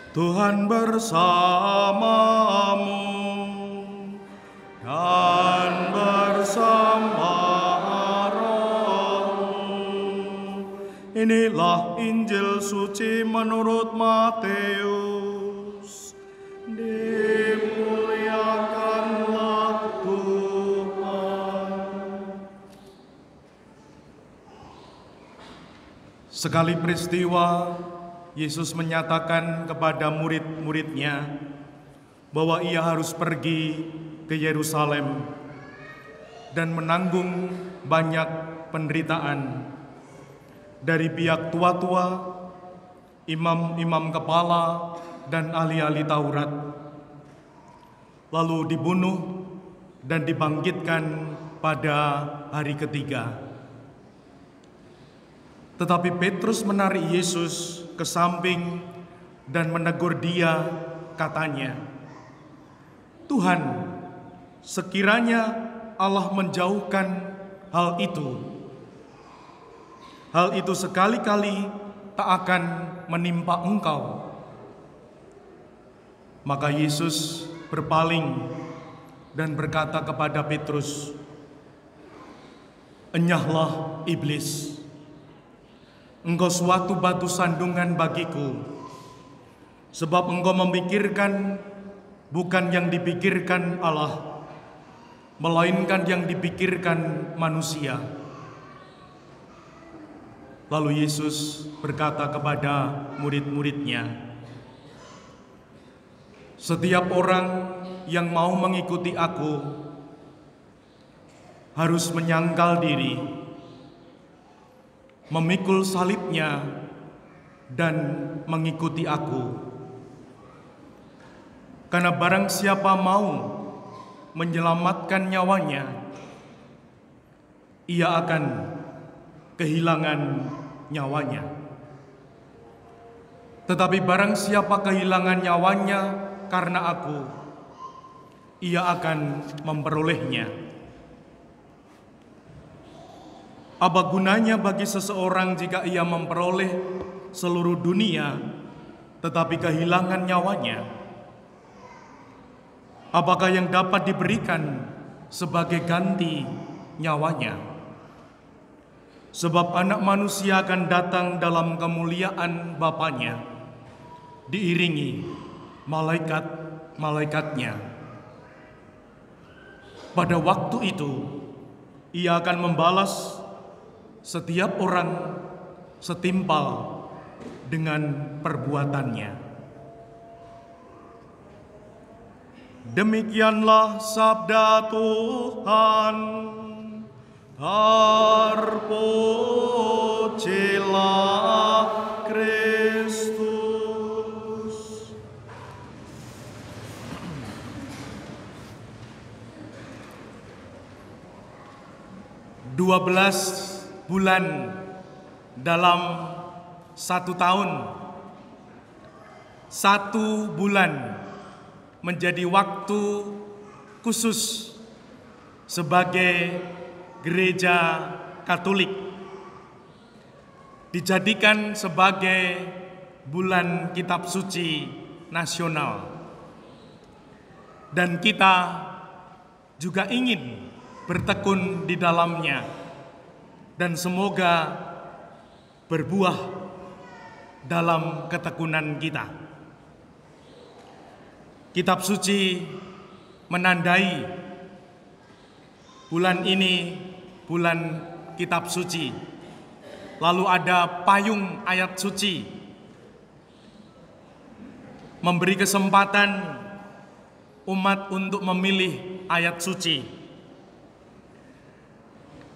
Tuhan bersamamu dan bersama rohmu. Inilah Injil suci menurut Matius. Dimuliakanlah Tuhan. Sekali peristiwa, Yesus menyatakan kepada murid-muridnya bahwa ia harus pergi ke Yerusalem dan menanggung banyak penderitaan dari pihak tua-tua, imam-imam kepala, dan ahli-ahli Taurat, lalu dibunuh dan dibangkitkan pada hari ketiga. Tetapi Petrus menarik Yesus ke samping dan menegur dia, katanya, "Tuhan, sekiranya Allah menjauhkan hal itu sekali-kali tak akan menimpa engkau." Maka Yesus berpaling dan berkata kepada Petrus, "Enyahlah iblis. Engkau suatu batu sandungan bagiku, sebab engkau memikirkan bukan yang dipikirkan Allah, melainkan yang dipikirkan manusia." Lalu Yesus berkata kepada murid-muridnya, "Setiap orang yang mau mengikuti aku harus menyangkal diri, memikul salibnya, dan mengikuti aku. Karena barang siapa mau menyelamatkan nyawanya, ia akan kehilangan nyawanya. Tetapi barang siapa kehilangan nyawanya karena aku, ia akan memperolehnya. Apa gunanya bagi seseorang jika ia memperoleh seluruh dunia tetapi kehilangan nyawanya? Apakah yang dapat diberikan sebagai ganti nyawanya? Sebab Anak Manusia akan datang dalam kemuliaan Bapanya, diiringi malaikat-malaikatnya. Pada waktu itu, ia akan membalas setiap orang setimpal dengan perbuatannya." Demikianlah sabda Tuhan. Terpujilah Kristus. 12 bulan dalam 1 tahun. 1 bulan menjadi waktu khusus sebagai gereja Katolik, dijadikan sebagai bulan kitab suci nasional. Dan kita juga ingin bertekun di dalamnya, dan semoga berbuah dalam ketekunan kita. Kitab suci menandai bulan ini bulan kitab suci. Lalu ada payung ayat suci, memberi kesempatan umat untuk memilih ayat suci.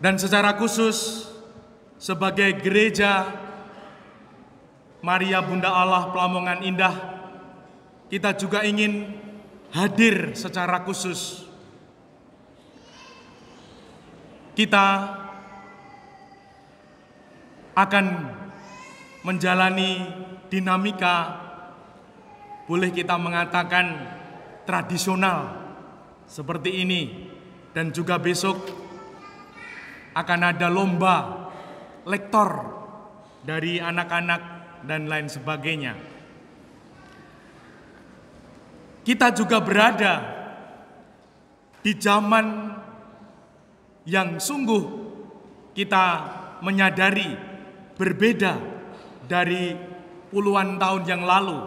Dan secara khusus sebagai gereja Maria Bunda Allah Pelamongan Indah, kita juga ingin hadir secara khusus. Kita akan menjalani dinamika, boleh kita mengatakan tradisional seperti ini, dan juga besok akan ada lomba lektor dari anak-anak dan lain sebagainya. kita juga berada di zaman yang sungguh kita menyadari berbeda dari puluhan tahun yang lalu,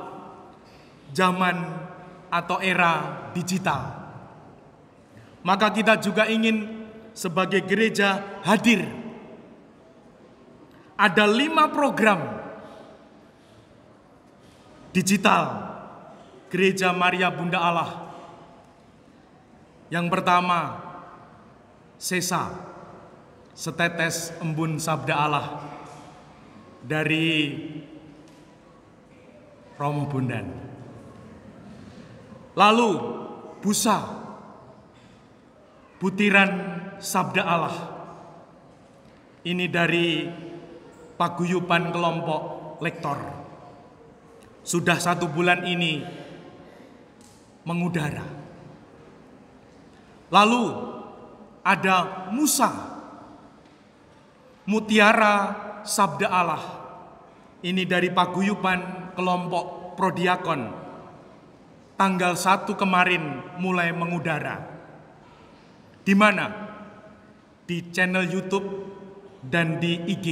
zaman atau era digital. Maka kita juga ingin sebagai gereja hadir. Ada 5 program digital Gereja Maria Bunda Allah. Yang pertama, Sesa, setetes embun sabda Allah dari Romo Bondan. Lalu Busa, butiran sabda Allah. Ini dari paguyuban kelompok lektor. Sudah 1 bulan ini mengudara. Lalu ada Musa, mutiara sabda Allah. Ini dari paguyuban kelompok Prodiakon. Tanggal 1 kemarin mulai mengudara. Di mana? Di channel YouTube dan di IG.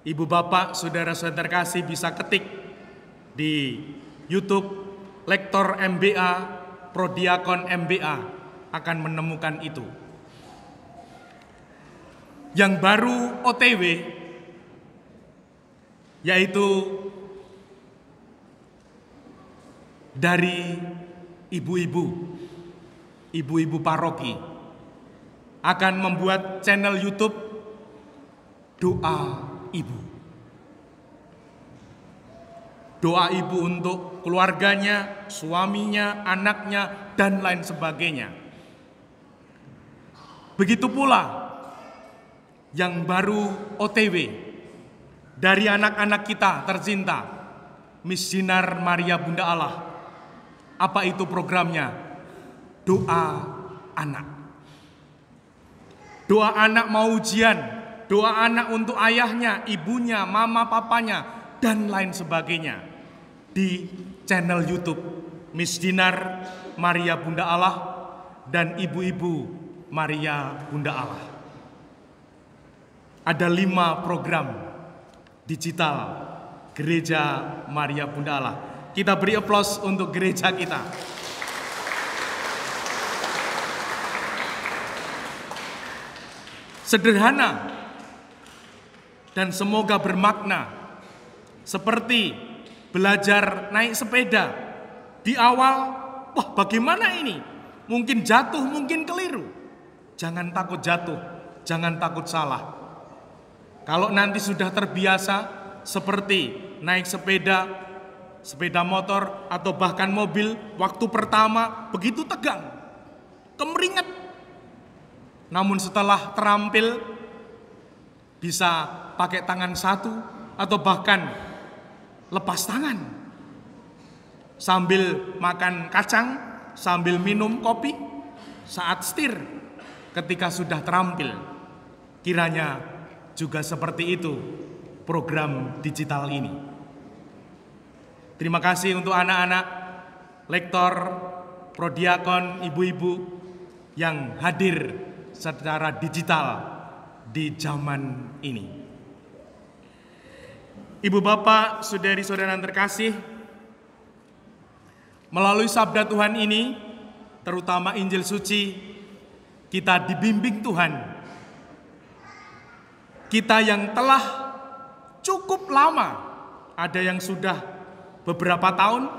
Ibu bapak, saudara-saudara kasih bisa ketik di YouTube Lektor MBA, Prodiakon MBA akan menemukan itu. Yang baru OTW yaitu dari ibu-ibu paroki akan membuat channel YouTube Doa Ibu. Doa ibu untuk keluarganya, suaminya, anaknya, dan lain sebagainya. Begitu pula yang baru OTW dari anak-anak kita tercinta, Miss Dinar Maria Bunda Allah. Apa itu programnya? Doa anak. Doa anak mau ujian, doa anak untuk ayahnya, ibunya, mama, papanya, dan lain sebagainya. Di channel YouTube Miss Dinar Maria Bunda Allah dan Ibu-ibu Maria Bunda Allah. Ada 5 program digital Gereja Maria Bunda Allah. Kita beri aplaus untuk gereja kita. Sederhana dan semoga bermakna, seperti belajar naik sepeda. Di awal, wah bagaimana ini? Mungkin jatuh, mungkin keliru. Jangan takut jatuh, jangan takut salah. Kalau nanti sudah terbiasa seperti naik sepeda, sepeda motor atau bahkan mobil, waktu pertama begitu tegang, kemeringat. Namun setelah terampil, bisa pakai tangan satu atau bahkan lepas tangan. Sambil makan kacang, sambil minum kopi, saat setir, ketika sudah terampil. Kiranya juga seperti itu program digital ini. Terima kasih untuk anak-anak, lektor, prodiakon, ibu-ibu yang hadir secara digital di zaman ini. Ibu bapak, saudari-saudara yang terkasih, melalui sabda Tuhan ini, terutama Injil suci, kita dibimbing Tuhan. Kita yang telah cukup lama, ada yang sudah beberapa tahun,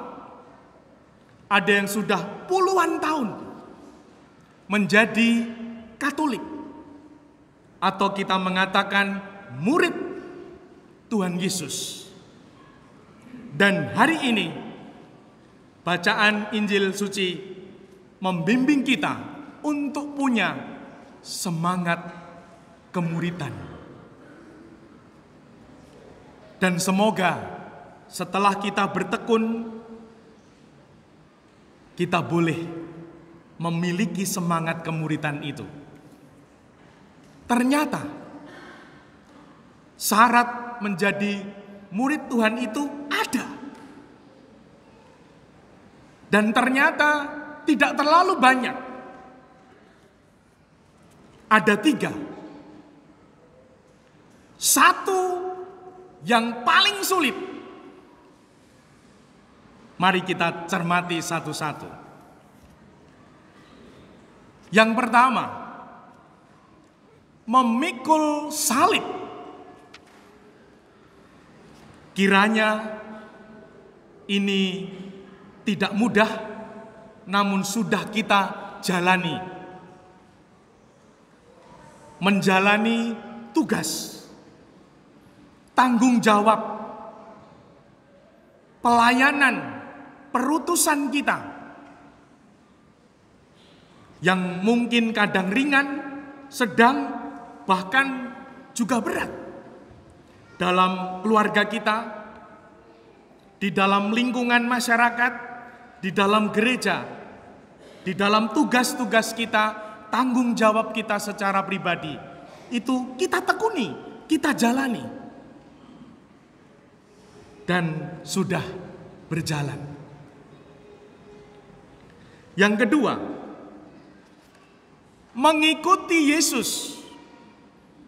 ada yang sudah puluhan tahun menjadi Katolik, atau kita mengatakan murid Tuhan Yesus. Dan hari ini bacaan Injil suci membimbing kita untuk punya semangat kemuridan. Dan semoga setelah kita bertekun, kita boleh memiliki semangat kemuridan itu. Ternyata syarat menjadi murid Tuhan itu ada. Dan ternyata tidak terlalu banyak. Ada 3. Satu yang paling sulit. Mari kita cermati satu-satu. Yang pertama, memikul salib. Kiranya ini tidak mudah, namun sudah kita jalani. Menjalani tugas, tanggung jawab, pelayanan, perutusan kita yang mungkin kadang ringan, sedang, bahkan juga berat dalam keluarga kita, di dalam lingkungan masyarakat, di dalam gereja, di dalam tugas-tugas kita, tanggung jawab kita secara pribadi. Itu kita tekuni, kita jalani. Dan sudah berjalan. Yang kedua, mengikuti Yesus.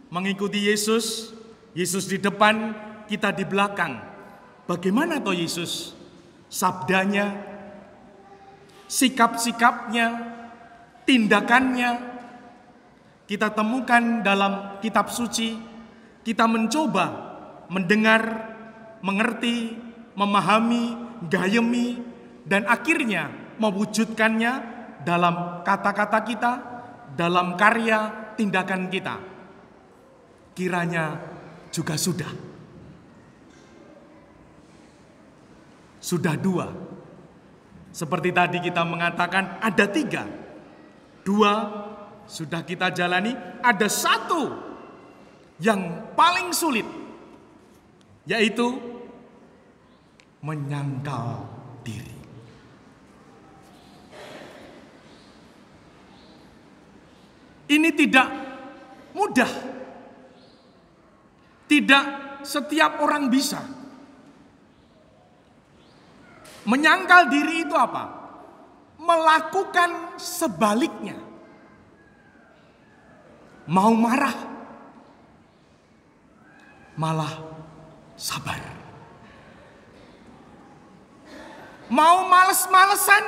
Mengikuti Yesus, Yesus di depan, kita di belakang. Bagaimana toh Yesus? Sabdanya, sikap-sikapnya, tindakannya, kita temukan dalam kitab suci. Kita mencoba mendengar, mengerti, memahami, gayemi, dan akhirnya mewujudkannya dalam kata-kata kita, dalam karya tindakan kita. Kiranya juga sudah. Sudah 2. Seperti tadi kita mengatakan ada 3. 2 sudah kita jalani, ada 1 yang paling sulit, yaitu menyangkal diri. Ini tidak mudah. Tidak setiap orang bisa. Menyangkal diri itu apa? Melakukan sebaliknya. Mau marah, malah sabar. Mau males-malesan,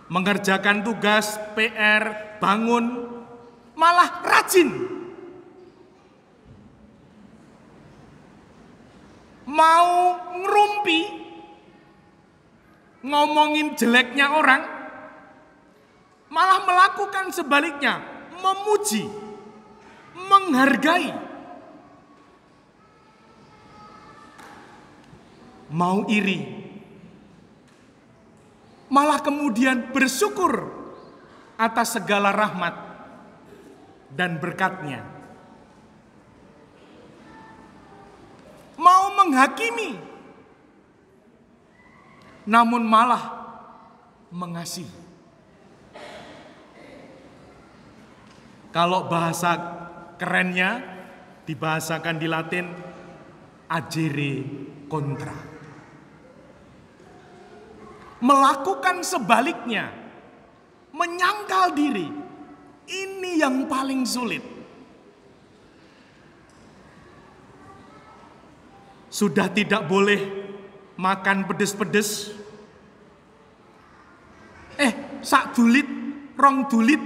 mengerjakan tugas, PR, bangun, malah rajin. Mau ngerumpi, ngomongin jeleknya orang, malah melakukan sebaliknya, memuji, menghargai. Mau iri, malah kemudian bersyukur atas segala rahmat dan berkat-Nya. Mau menghakimi, namun malah mengasihi. Kalau bahasa kerennya dibahasakan di Latin, agere contra. Melakukan sebaliknya, menyangkal diri. Ini yang paling sulit. Sudah tidak boleh makan pedes-pedes. Sak dulit, rong dulit.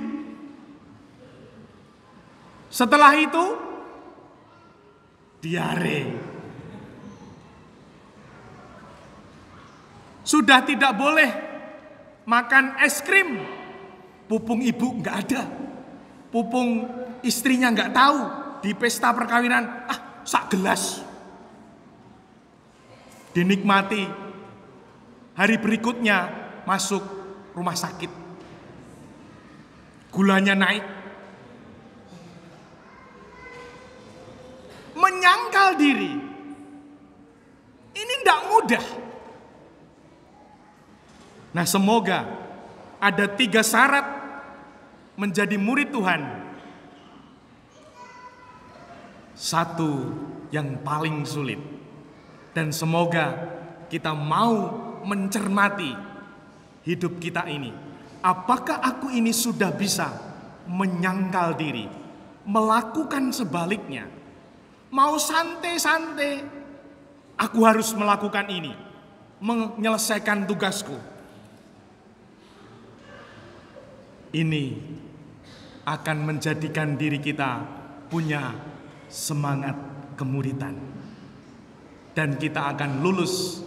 Setelah itu, diare. Sudah tidak boleh makan es krim. Pupung ibu nggak ada. Pupung istrinya nggak tahu. Di pesta perkawinan, sak gelas. Dinikmati. Hari berikutnya masuk rumah sakit. Gulanya naik. Menyangkal diri. Ini tidak mudah. Nah, semoga ada 3 syarat menjadi murid Tuhan. 1 yang paling sulit. Dan semoga kita mau mencermati hidup kita ini. Apakah aku ini sudah bisa menyangkal diri, melakukan sebaliknya? Mau santai-santai, aku harus melakukan ini, menyelesaikan tugasku. Ini akan menjadikan diri kita punya semangat kemuritan. Dan kita akan lulus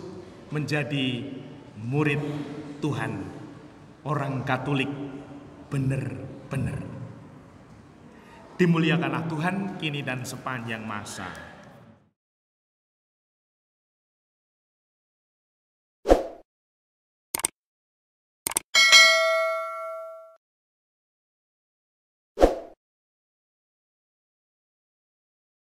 menjadi murid Tuhan, orang Katolik benar-benar. Dimuliakanlah Tuhan kini dan sepanjang masa.